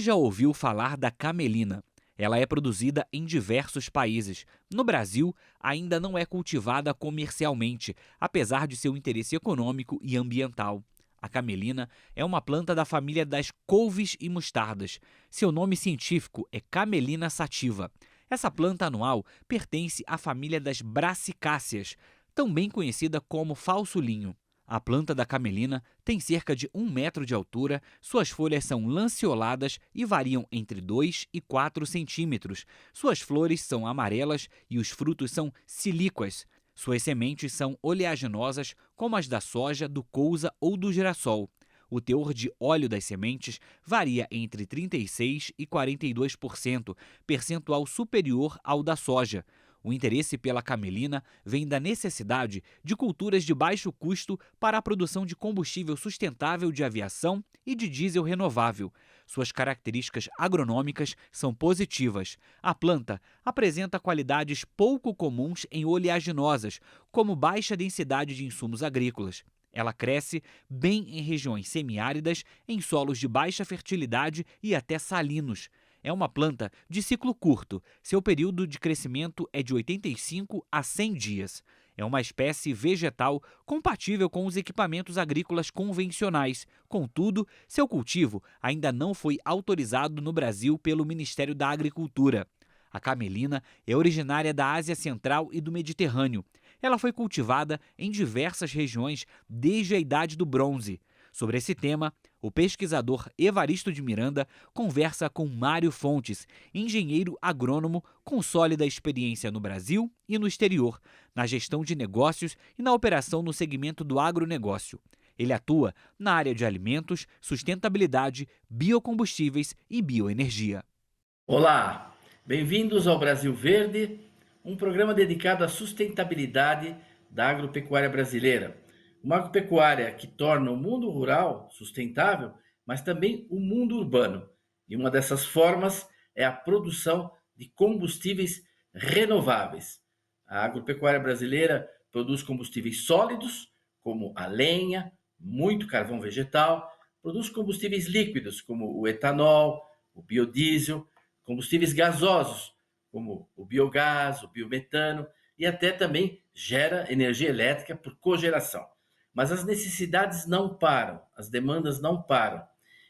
Quem já ouviu falar da camelina? Ela é produzida em diversos países. No Brasil, ainda não é cultivada comercialmente, apesar de seu interesse econômico e ambiental. A camelina é uma planta da família das couves e mostardas. Seu nome científico é Camelina sativa. Essa planta anual pertence à família das brasicáceas, também conhecida como falso-linho. A planta da camelina tem cerca de 1 metro de altura, suas folhas são lanceoladas e variam entre 2 e 4 centímetros. Suas flores são amarelas e os frutos são silíquas. Suas sementes são oleaginosas, como as da soja, do couza ou do girassol. O teor de óleo das sementes varia entre 36% e 42%, percentual superior ao da soja. O interesse pela camelina vem da necessidade de culturas de baixo custo para a produção de combustível sustentável de aviação e de diesel renovável. Suas características agronômicas são positivas. A planta apresenta qualidades pouco comuns em oleaginosas, como baixa densidade de insumos agrícolas. Ela cresce bem em regiões semiáridas, em solos de baixa fertilidade e até salinos. É uma planta de ciclo curto. Seu período de crescimento é de 85 a 100 dias. É uma espécie vegetal compatível com os equipamentos agrícolas convencionais. Contudo, seu cultivo ainda não foi autorizado no Brasil pelo Ministério da Agricultura. A camelina é originária da Ásia Central e do Mediterrâneo. Ela foi cultivada em diversas regiões desde a Idade do Bronze. Sobre esse tema, o pesquisador Evaristo de Miranda conversa com Mário Fontes, engenheiro agrônomo com sólida experiência no Brasil e no exterior, na gestão de negócios e na operação no segmento do agronegócio. Ele atua na área de alimentos, sustentabilidade, biocombustíveis e bioenergia. Olá, bem-vindos ao Brasil Verde, um programa dedicado à sustentabilidade da agropecuária brasileira. Uma agropecuária que torna o mundo rural sustentável, mas também o mundo urbano. E uma dessas formas é a produção de combustíveis renováveis. A agropecuária brasileira produz combustíveis sólidos, como a lenha, muito carvão vegetal, produz combustíveis líquidos, como o etanol, o biodiesel, combustíveis gasosos, como o biogás, o biometano, e até também gera energia elétrica por cogeração. Mas as necessidades não param, as demandas não param.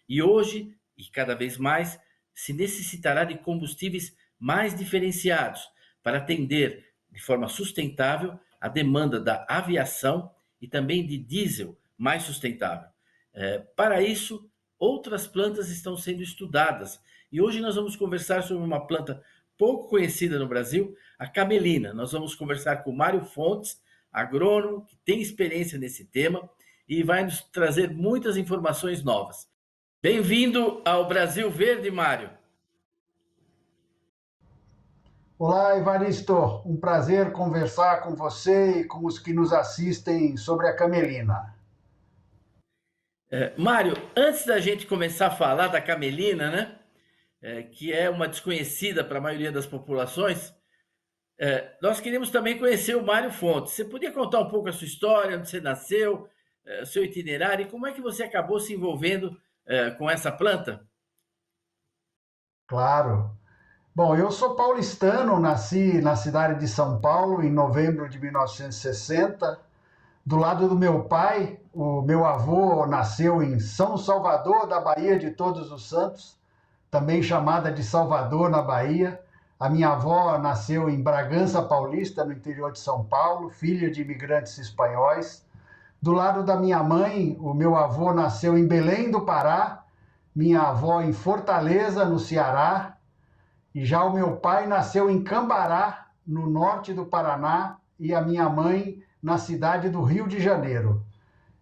E hoje, e cada vez mais, se necessitará de combustíveis mais diferenciados para atender de forma sustentável a demanda da aviação e também de diesel mais sustentável. Para isso, outras plantas estão sendo estudadas. E hoje nós vamos conversar sobre uma planta pouco conhecida no Brasil, a camelina. Nós vamos conversar com o Mário Fontes, agrônomo, que tem experiência nesse tema e vai nos trazer muitas informações novas. Bem-vindo ao Brasil Verde, Mário. Olá, Evaristo. Um prazer conversar com você e com os que nos assistem sobre a camelina. Mário, antes da gente começar a falar da camelina, né, que é uma desconhecida para a maioria das populações, nós queríamos também conhecer o Mário Fontes. Você podia contar um pouco a sua história, onde você nasceu, o seu itinerário e como é que você acabou se envolvendo com essa planta? Claro. Bom, eu sou paulistano, nasci na cidade de São Paulo em novembro de 1960. Do lado do meu pai, o meu avô nasceu em São Salvador, da Bahia de Todos os Santos, também chamada de Salvador, na Bahia. A minha avó nasceu em Bragança Paulista, no interior de São Paulo, filha de imigrantes espanhóis. Do lado da minha mãe, o meu avô nasceu em Belém do Pará, minha avó em Fortaleza, no Ceará, e já o meu pai nasceu em Cambará, no norte do Paraná, e a minha mãe na cidade do Rio de Janeiro.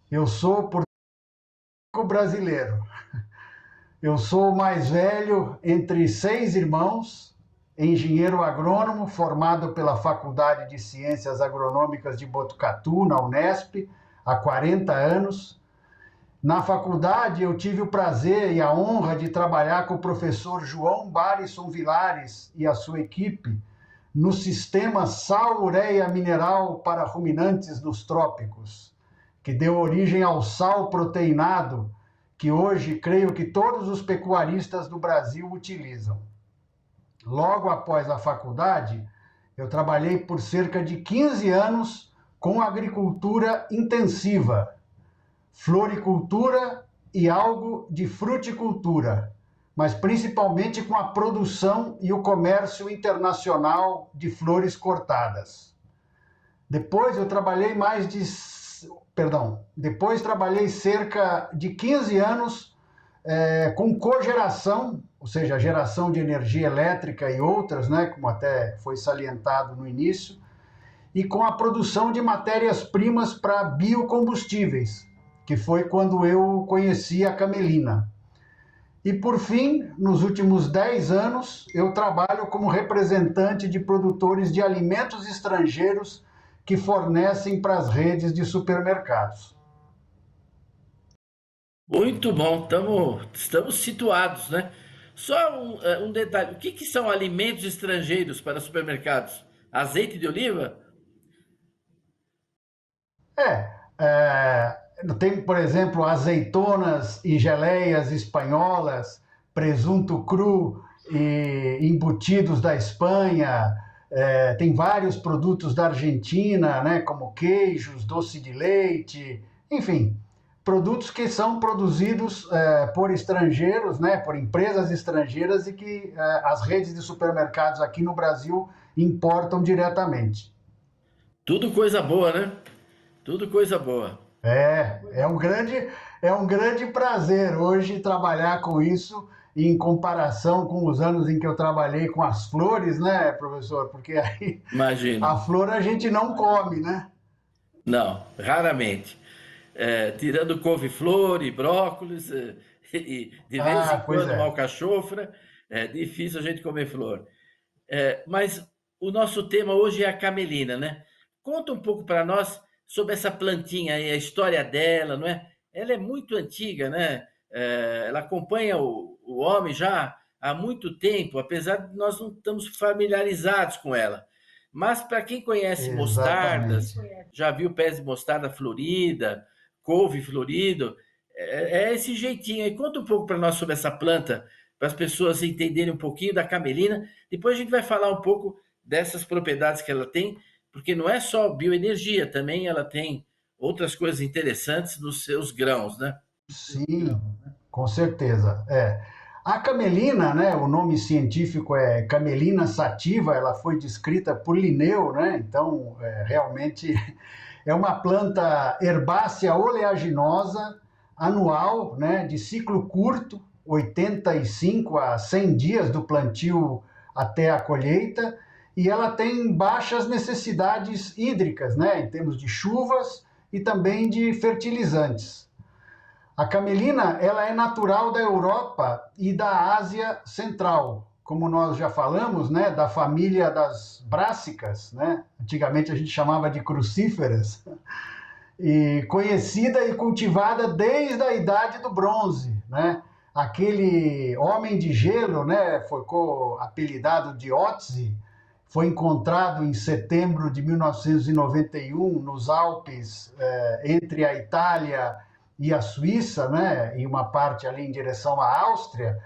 Eu sou, portanto, brasileiro. Eu sou o mais velho entre 6 irmãos, engenheiro agrônomo, formado pela Faculdade de Ciências Agronômicas de Botucatu, na Unesp, há 40 anos. Na faculdade, eu tive o prazer e a honra de trabalhar com o professor João Barison Vilares e a sua equipe no sistema sal-ureia mineral para ruminantes nos trópicos, que deu origem ao sal proteinado, que hoje creio que todos os pecuaristas do Brasil utilizam. Logo após a faculdade, eu trabalhei por cerca de 15 anos com agricultura intensiva, floricultura e algo de fruticultura, mas principalmente com a produção e o comércio internacional de flores cortadas. Depois trabalhei cerca de 15 anos com cogeração, ou seja, geração de energia elétrica e outras, né, como até foi salientado no início, e com a produção de matérias-primas para biocombustíveis, que foi quando eu conheci a camelina. E, por fim, nos últimos 10 anos, eu trabalho como representante de produtores de alimentos estrangeiros que fornecem para as redes de supermercados. Muito bom, estamos situados, né? Só um detalhe: o que são alimentos estrangeiros para supermercados? Azeite de oliva? Tem, por exemplo, azeitonas e geleias espanholas, presunto cru e embutidos da Espanha, tem vários produtos da Argentina, né, como queijos, doce de leite, enfim, produtos que são produzidos por estrangeiros, né, por empresas estrangeiras e que as redes de supermercados aqui no Brasil importam diretamente. Tudo coisa boa, né? Tudo coisa boa. É um grande prazer hoje trabalhar com isso em comparação com os anos em que eu trabalhei com as flores, né, professor? Porque aí Imagino. a flor a gente não come, né? Não, raramente. Tirando couve-flor e brócolis, e de vez em quando uma alcachofra, é difícil a gente comer flor. Mas o nosso tema hoje é a camelina, né? Conta um pouco para nós sobre essa plantinha aí, a história dela, não é? Ela é muito antiga, né? Ela acompanha o homem já há muito tempo, apesar de nós não estamos familiarizados com ela. Mas para quem conhece mostardas, já viu pés de mostarda florida, couve florido, é esse jeitinho aí. Conta um pouco para nós sobre essa planta, para as pessoas entenderem um pouquinho da camelina. Depois a gente vai falar um pouco dessas propriedades que ela tem, porque não é só bioenergia, também ela tem outras coisas interessantes nos seus grãos, né? Sim, com certeza. A camelina, né, o nome científico é Camelina sativa, ela foi descrita por Linneu, né? Então, realmente é uma planta herbácea oleaginosa, anual, né, de ciclo curto, 85 a 100 dias do plantio até a colheita, e ela tem baixas necessidades hídricas, né, em termos de chuvas e também de fertilizantes. A camelina, ela é natural da Europa e da Ásia Central, como nós já falamos, né, da família das brássicas, né? Antigamente a gente chamava de crucíferas, e conhecida e cultivada desde a Idade do Bronze, né? Aquele homem de gelo, né, foi apelidado de Ötzi, foi encontrado em setembro de 1991 nos Alpes, entre a Itália e a Suíça, né, e uma parte ali em direção à Áustria.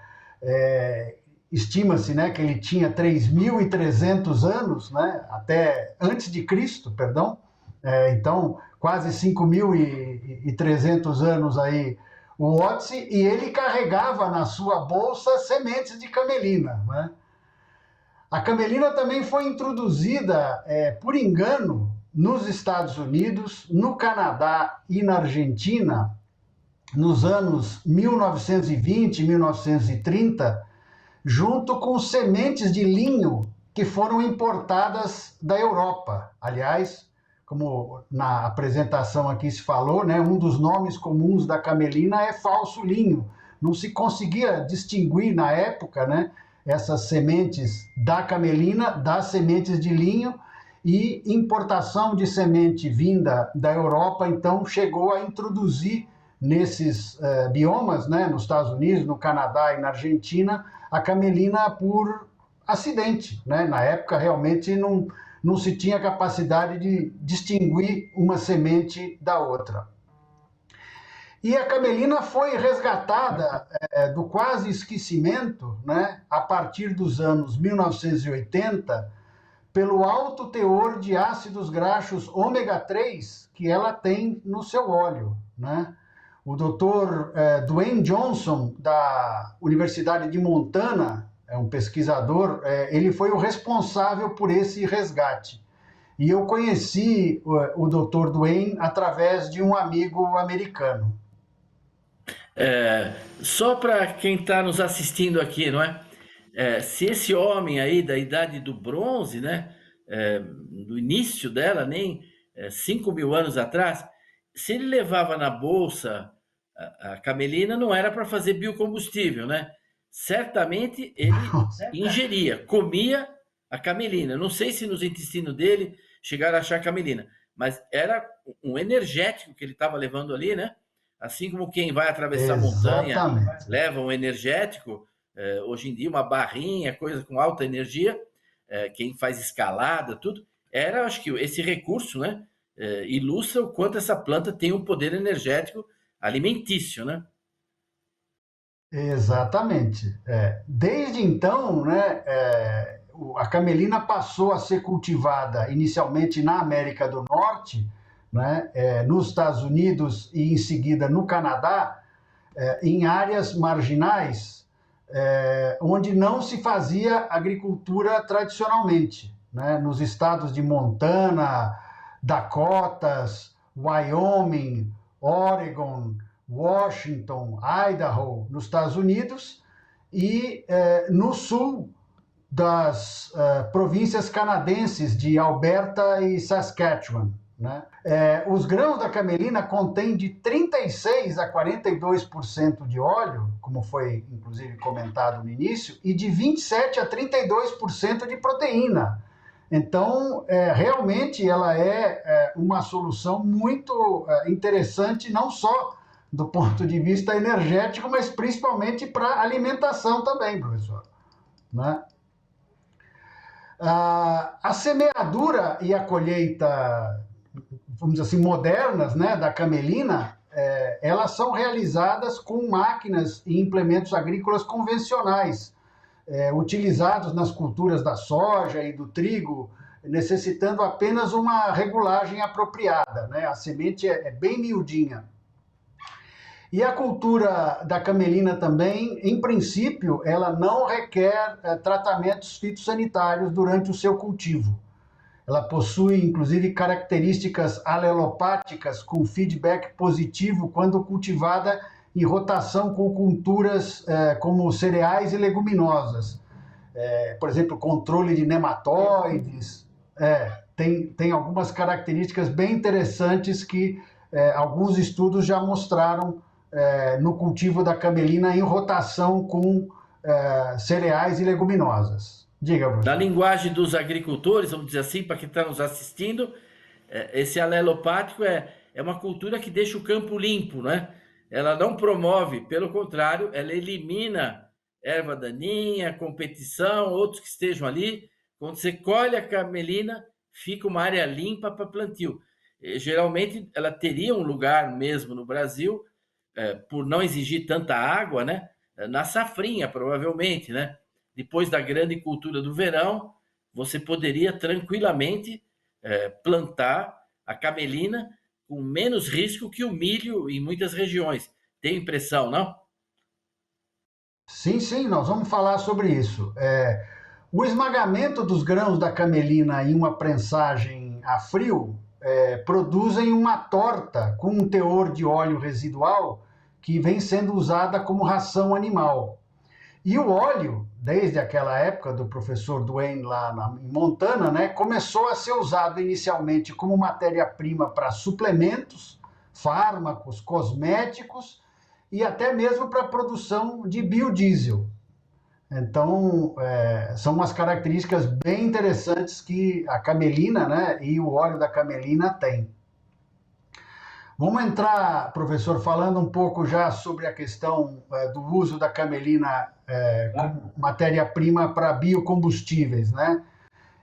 Estima-se, né, que ele tinha 3.300 anos, né, até antes de Cristo, perdão. Então, quase 5.300 anos aí o Ötzi, e ele carregava na sua bolsa sementes de camelina, né? A camelina também foi introduzida por engano nos Estados Unidos, no Canadá e na Argentina nos anos 1920 e 1930, junto com sementes de linho que foram importadas da Europa. Aliás, como na apresentação aqui se falou, né, um dos nomes comuns da camelina é falso linho. Não se conseguia distinguir na época, né, essas sementes da camelina das sementes de linho, e importação de semente vinda da Europa, então, chegou a introduzir nesses biomas, né, nos Estados Unidos, no Canadá e na Argentina, a camelina por acidente, né? Na época, realmente, não se tinha capacidade de distinguir uma semente da outra. E a camelina foi resgatada do quase esquecimento, né, a partir dos anos 1980, pelo alto teor de ácidos graxos ômega 3 que ela tem no seu óleo, né? O Dr. Dwayne Johnson, da Universidade de Montana, é um pesquisador, ele foi o responsável por esse resgate. E eu conheci o Dr. Dwayne através de um amigo americano. Só para quem está nos assistindo aqui, não é? Se esse homem aí da idade do bronze, né? Do início dela, nem 5.000 anos atrás, se ele levava na bolsa a camelina, não era para fazer biocombustível, né? Certamente ele ingeria, comia a camelina. Não sei se nos intestinos dele chegaram a achar camelina, mas era um energético que ele estava levando ali, né? Assim como quem vai atravessar a montanha leva um energético, hoje em dia uma barrinha, coisa com alta energia, quem faz escalada, tudo, acho que esse recurso, né, ilustra o quanto essa planta tem um poder energético alimentício, né? Exatamente. Desde então, né, a camelina passou a ser cultivada inicialmente na América do Norte, né, nos Estados Unidos e em seguida no Canadá, em áreas marginais, onde não se fazia agricultura tradicionalmente, né, nos estados de Montana, Dakotas, Wyoming, Oregon, Washington, Idaho, nos Estados Unidos, e no sul das províncias canadenses de Alberta e Saskatchewan, né? Os grãos da camelina contêm de 36% a 42% de óleo, como foi inclusive comentado no início, e de 27% a 32% de proteína. Então, realmente ela é uma solução muito interessante, não só do ponto de vista energético, mas principalmente para alimentação também, professor, né? A semeadura e a colheita, vamos dizer assim, modernas, né, da camelina, elas são realizadas com máquinas e implementos agrícolas convencionais, utilizados nas culturas da soja e do trigo, necessitando apenas uma regulagem apropriada, né? A semente é bem miudinha. E a cultura da camelina também, em princípio, ela não requer tratamentos fitossanitários durante o seu cultivo. Ela possui, inclusive, características alelopáticas com feedback positivo quando cultivada em rotação com culturas como cereais e leguminosas. Por exemplo, controle de nematóides. Tem algumas características bem interessantes que alguns estudos já mostraram no cultivo da camelina em rotação com cereais e leguminosas. Diga, professor. Na linguagem dos agricultores, vamos dizer assim, para quem está nos assistindo, esse alelopático é uma cultura que deixa o campo limpo, né? Ela não promove, pelo contrário, ela elimina erva daninha, competição, outros que estejam ali. Quando você colhe a camelina, fica uma área limpa para plantio. Geralmente, ela teria um lugar mesmo no Brasil, por não exigir tanta água, né? Na safrinha, provavelmente, né? Depois da grande cultura do verão, você poderia tranquilamente plantar a camelina com menos risco que o milho em muitas regiões. Tem impressão, não? Sim, nós vamos falar sobre isso. O esmagamento dos grãos da camelina em uma prensagem a frio produzem uma torta com um teor de óleo residual que vem sendo usada como ração animal. E o óleo, desde aquela época do professor Dwayne lá em Montana, né, começou a ser usado inicialmente como matéria-prima para suplementos, fármacos, cosméticos e até mesmo para a produção de biodiesel. Então, são umas características bem interessantes que a camelina, né, e o óleo da camelina têm. Vamos entrar, professor, falando um pouco já sobre a questão do uso da camelina como matéria-prima para biocombustíveis, né?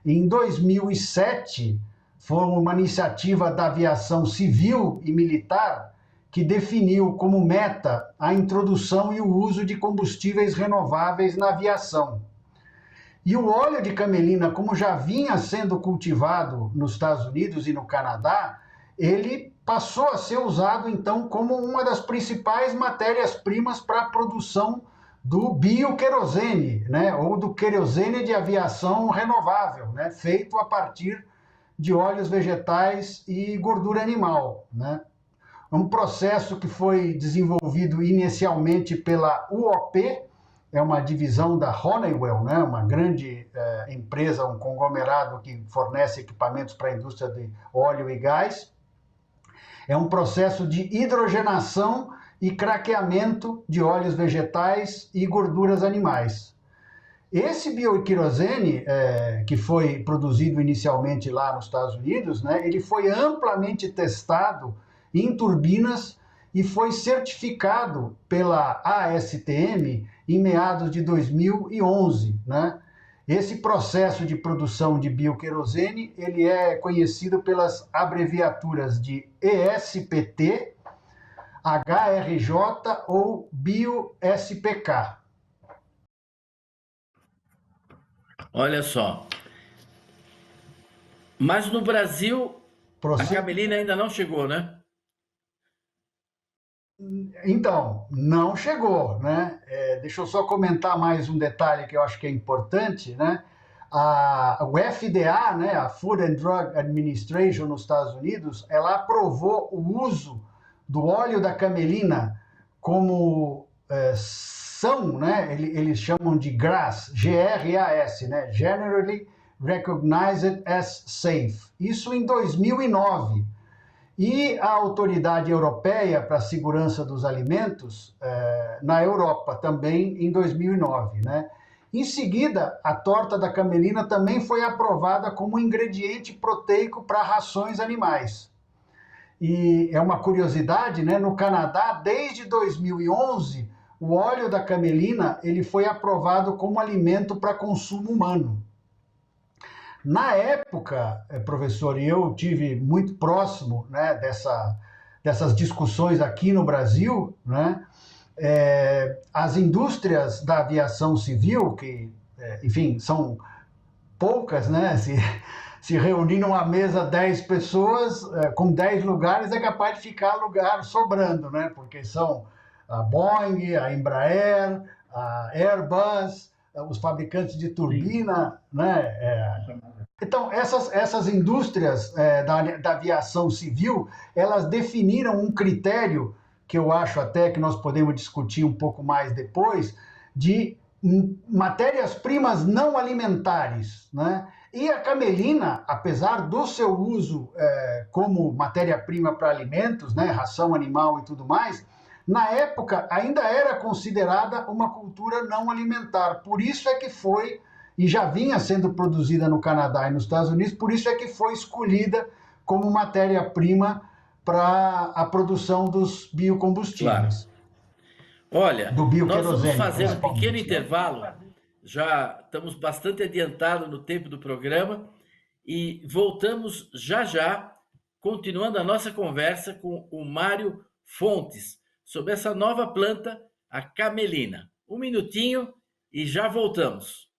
Em 2007, foi uma iniciativa da aviação civil e militar que definiu como meta a introdução e o uso de combustíveis renováveis na aviação. E o óleo de camelina, como já vinha sendo cultivado nos Estados Unidos e no Canadá, ele passou a ser usado, então, como uma das principais matérias-primas para a produção do bioquerosene, né, ou do querosene de aviação renovável, né, feito a partir de óleos vegetais e gordura animal, né. Um processo que foi desenvolvido inicialmente pela UOP, é uma divisão da Honeywell, né, uma grande empresa, um conglomerado que fornece equipamentos para a indústria de óleo e gás. É um processo de hidrogenação e craqueamento de óleos vegetais e gorduras animais. Esse bioquerosene, que foi produzido inicialmente lá nos Estados Unidos, né, ele foi amplamente testado em turbinas e foi certificado pela ASTM em meados de 2011, né? Esse processo de produção de bioquerosene, ele é conhecido pelas abreviaturas de ESPT, HRJ ou BioSPK. Olha só. Mas no Brasil, a camelina ainda não chegou, né? Então, não chegou, né? Deixa eu só comentar mais um detalhe que eu acho que é importante, né? O FDA, né, a Food and Drug Administration nos Estados Unidos, ela aprovou o uso do óleo da camelina como né? Eles chamam de GRAS, G-R-A-S, né? Generally Recognized as Safe. Isso em 2009. E a Autoridade Europeia para a Segurança dos Alimentos, na Europa, também em 2009. Né? Em seguida, a torta da camelina também foi aprovada como ingrediente proteico para rações animais. E é uma curiosidade, né? No Canadá, desde 2011, o óleo da camelina ele foi aprovado como alimento para consumo humano. Na época, professor, e eu tive muito próximo, né, dessas discussões aqui no Brasil, né, as indústrias da aviação civil, que, enfim, são poucas, né, se reunir numa mesa 10 pessoas, com 10 lugares, é capaz de ficar lugar sobrando, né, porque são a Boeing, a Embraer, a Airbus, os fabricantes de turbina, né? Então, essas indústrias da aviação civil, elas definiram um critério, que eu acho até que nós podemos discutir um pouco mais depois, de matérias-primas não alimentares, né? E a camelina, apesar do seu uso como matéria-prima para alimentos, né, ração animal e tudo mais, na época ainda era considerada uma cultura não alimentar. Por isso é que foi, e já vinha sendo produzida no Canadá e nos Estados Unidos, por isso é que foi escolhida como matéria-prima para a produção dos biocombustíveis. Claro. Olha, nós vamos fazer um pequeno intervalo, já estamos bastante adiantados no tempo do programa, e voltamos já, continuando a nossa conversa com o Mário Fontes, sobre essa nova planta, a camelina. Um minutinho e já voltamos.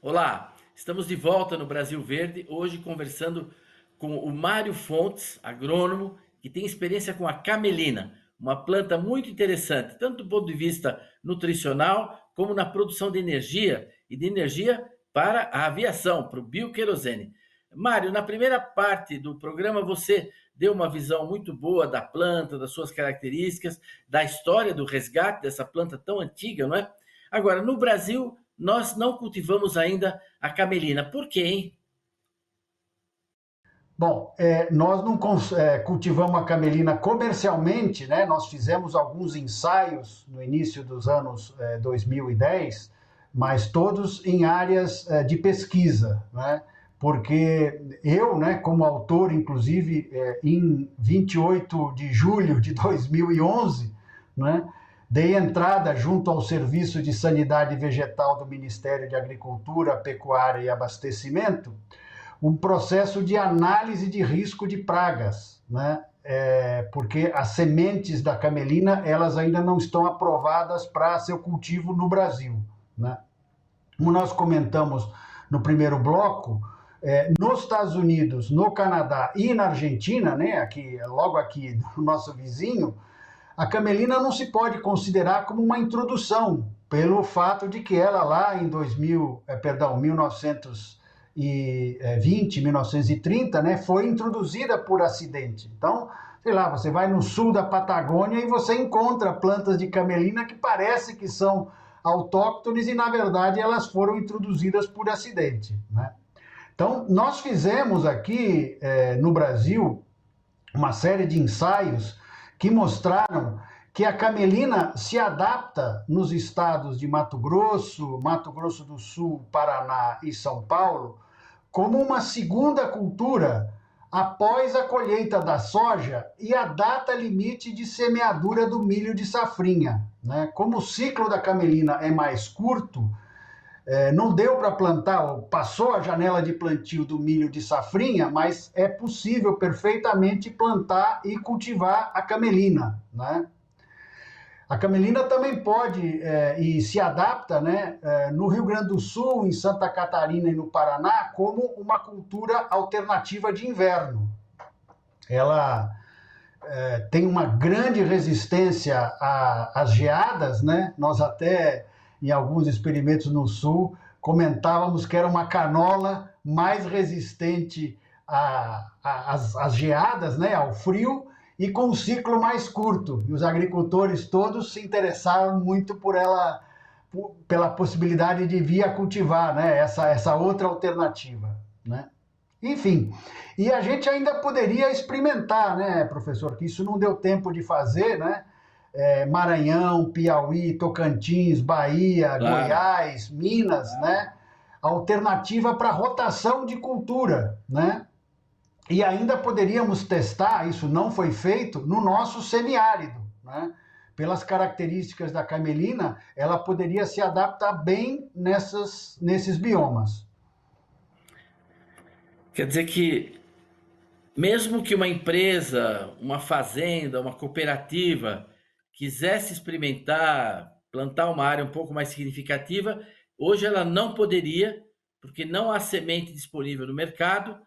Olá, estamos de volta no Brasil Verde, hoje conversando com o Mário Fontes, agrônomo, que tem experiência com a camelina, uma planta muito interessante, tanto do ponto de vista nutricional, como na produção de energia, e de energia para a aviação, para o bioquerosene. Mário, na primeira parte do programa você deu uma visão muito boa da planta, das suas características, da história do resgate dessa planta tão antiga, não é? Agora, no Brasil, nós não cultivamos ainda a camelina. Por quê, hein? Bom, nós não cultivamos a camelina comercialmente, né? Nós fizemos alguns ensaios no início dos anos 2010, mas todos em áreas de pesquisa, né? porque eu, né, como autor, inclusive, em 28 de julho de 2011, né, dei entrada junto ao Serviço de Sanidade Vegetal do Ministério de Agricultura, Pecuária e Abastecimento, um processo de análise de risco de pragas, né? Porque as sementes da camelina, elas ainda não estão aprovadas para seu cultivo no Brasil, né? Como nós comentamos no primeiro bloco, nos Estados Unidos, no Canadá e na Argentina, né, logo aqui do nosso vizinho, a camelina não se pode considerar como uma introdução, pelo fato de que ela lá em 1920, 1930, né, foi introduzida por acidente. Então, sei lá, você vai no sul da Patagônia e você encontra plantas de camelina que parece que são autóctones e, na verdade, elas foram introduzidas por acidente, né? Então, nós fizemos aqui no Brasil uma série de ensaios que mostraram que a camelina se adapta nos estados de Mato Grosso do Sul, Paraná e São Paulo, como uma segunda cultura após a colheita da soja e a data limite de semeadura do milho de safrinha, né? Como o ciclo da camelina é mais curto, não deu para plantar, passou a janela de plantio do milho de safrinha, mas é possível perfeitamente plantar e cultivar a camelina, né? A camelina também pode e se adapta, né, no Rio Grande do Sul, em Santa Catarina e no Paraná, como uma cultura alternativa de inverno. Ela tem uma grande resistência às geadas, né? Nós até, em alguns experimentos no Sul, comentávamos que era uma canola mais resistente às geadas, né, ao frio, e com um ciclo mais curto. E os agricultores todos se interessaram muito por ela, pela possibilidade de vir a cultivar, né, essa outra alternativa, né? Enfim, e a gente ainda poderia experimentar, né, professor, que isso não deu tempo de fazer, né? Maranhão, Piauí, Tocantins, Bahia, Claro. Goiás, Minas, né? Alternativa para rotação de cultura, né? E ainda poderíamos testar, isso não foi feito, no nosso semiárido, né? Pelas características da camelina, ela poderia se adaptar bem nesses biomas. Quer dizer que, mesmo que uma empresa, uma fazenda, uma cooperativa quisesse experimentar, plantar uma área um pouco mais significativa, hoje ela não poderia, porque não há semente disponível no mercado,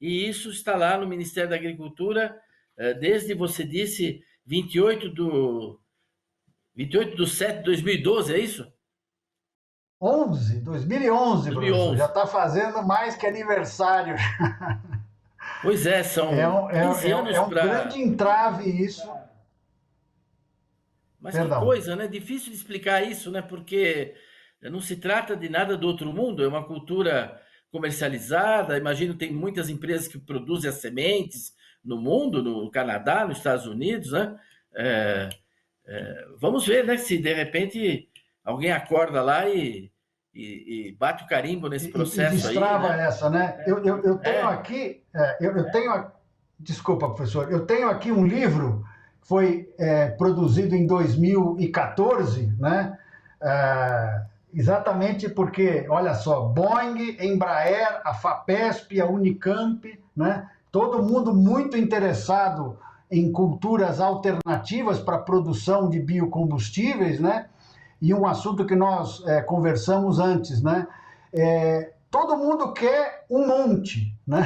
e isso está lá no Ministério da Agricultura, desde, você disse, 28 de 7 de 2012, é isso? 2011, professor, já está fazendo mais que aniversário. Pois é, são 15 anos um grande entrave isso. Mas Perdão. Que coisa, né? Difícil de explicar isso, né? Porque não se trata de nada do outro mundo, é uma cultura comercializada. Imagino que tem muitas empresas que produzem as sementes no mundo, no Canadá, nos Estados Unidos, né? Vamos ver, né? Se de repente alguém acorda lá e bate o carimbo nesse processo e destrava aí, né? essa, né? Eu tenho aqui, desculpa, professor, eu tenho aqui um livro que foi produzido em 2014, né? Exatamente porque, olha só, Boeing, Embraer, a FAPESP, a Unicamp, né? Todo mundo muito interessado em culturas alternativas para a produção de biocombustíveis, né? E um assunto que nós conversamos antes, né? Todo mundo quer um monte, né?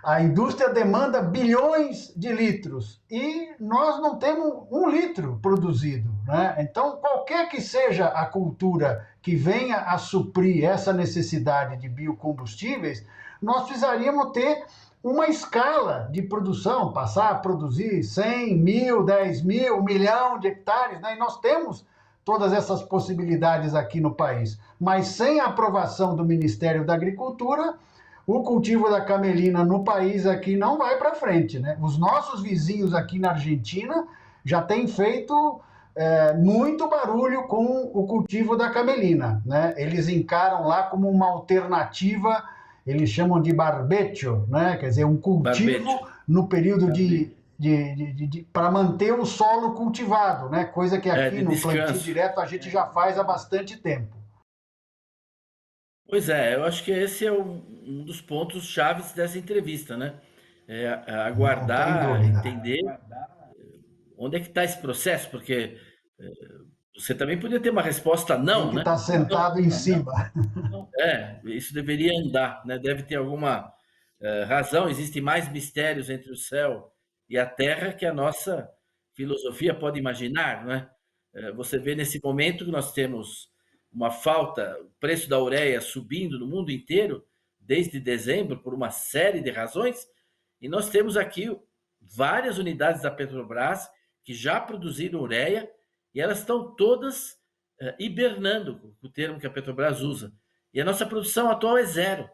A indústria demanda bilhões de litros e nós não temos 1 litro produzido, né? Então, qualquer que seja a cultura que venha a suprir essa necessidade de biocombustíveis, nós precisaríamos ter uma escala de produção, passar a produzir 100, 1.000, 10.000, 1 milhão de hectares, né? E nós temos todas essas possibilidades aqui no país, mas sem a aprovação do Ministério da Agricultura, o cultivo da camelina no país aqui não vai para frente, né? Os nossos vizinhos aqui na Argentina já têm feito muito barulho com o cultivo da camelina, né? Eles encaram lá como uma alternativa eles chamam de barbecho, né? Quer dizer, um cultivo Barbecho. no período para manter o solo cultivado, né? Coisa que aqui De no plantio descanso. direto a gente já faz há bastante tempo. Pois é, eu acho que esse é um dos pontos chaves dessa entrevista, né? Não tem Aguardar, dúvida. entender onde é que está esse processo, porque você também podia ter uma resposta Tem não, que né? estar sentado em cima. Isso deveria andar, né? Deve ter alguma razão. Existem mais mistérios entre o céu e a terra que a nossa filosofia pode imaginar, né? Você vê nesse momento que nós temos uma falta, o preço da ureia subindo no mundo inteiro desde dezembro por uma série de razões, e nós temos aqui várias unidades da Petrobras que já produziram ureia e elas estão todas hibernando, o termo que a Petrobras usa. E a nossa produção atual é zero,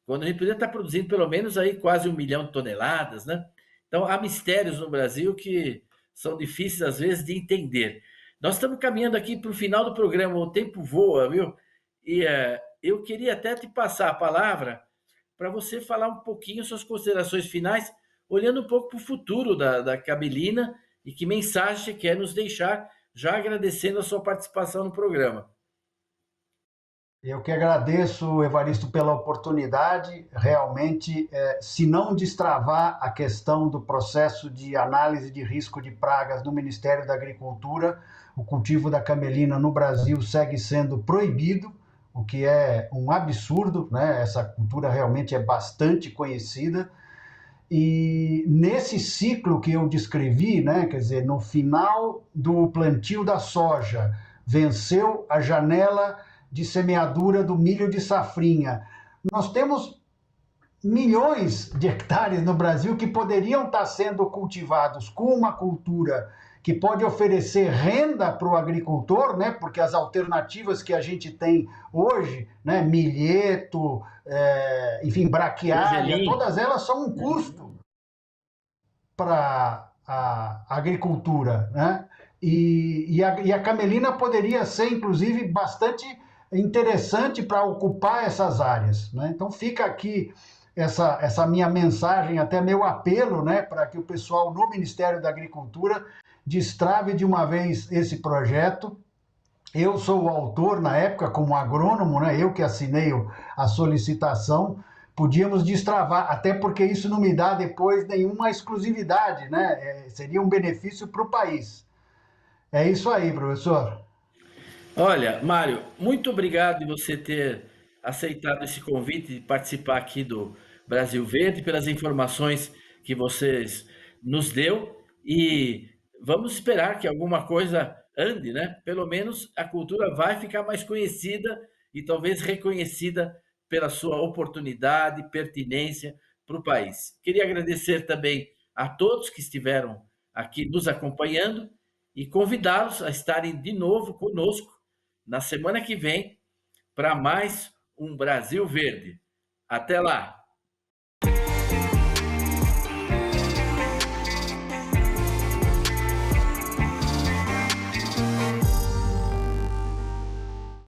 quando a gente poderia estar produzindo pelo menos aí quase 1 milhão de toneladas, né? Então há mistérios no Brasil que são difíceis às vezes de entender. Nós estamos caminhando aqui para o final do programa, o tempo voa, viu? E eu queria até te passar a palavra para você falar um pouquinho suas considerações finais, olhando um pouco para o futuro da Cabelina e que mensagem você quer nos deixar, já agradecendo a sua participação no programa. Eu que agradeço, Evaristo, pela oportunidade. Realmente, se não destravar a questão do processo de análise de risco de pragas no Ministério da Agricultura, o cultivo da camelina no Brasil segue sendo proibido, o que é um absurdo, né? Essa cultura realmente é bastante conhecida. E nesse ciclo que eu descrevi, né, quer dizer, no final do plantio da soja, venceu a janela de semeadura do milho de safrinha. Nós temos milhões de hectares no Brasil que poderiam estar sendo cultivados com uma cultura que pode oferecer renda para o agricultor, né? Porque as alternativas que a gente tem hoje, né? Milheto, enfim, braquiária, Gergelim. todas elas são um custo para a agricultura, né? E a camelina poderia ser, inclusive, bastante interessante para ocupar essas áreas, né? Então fica aqui essa minha mensagem, até meu apelo, né, para que o pessoal no Ministério da Agricultura destrave de uma vez esse projeto. Eu sou o autor na época, como agrônomo, né? Eu que assinei a solicitação. Podíamos destravar, até porque isso não me dá depois nenhuma exclusividade, né? Seria um benefício para o país. É isso aí, professor. Olha, Mário, muito obrigado de você ter aceitado esse convite de participar aqui do Brasil Verde, pelas informações que vocês nos deu e vamos esperar que alguma coisa ande, né? Pelo menos a cultura vai ficar mais conhecida e talvez reconhecida pela sua oportunidade, pertinência para o país. Queria agradecer também a todos que estiveram aqui nos acompanhando e convidá-los a estarem de novo conosco na semana que vem para mais um Brasil Verde. Até lá!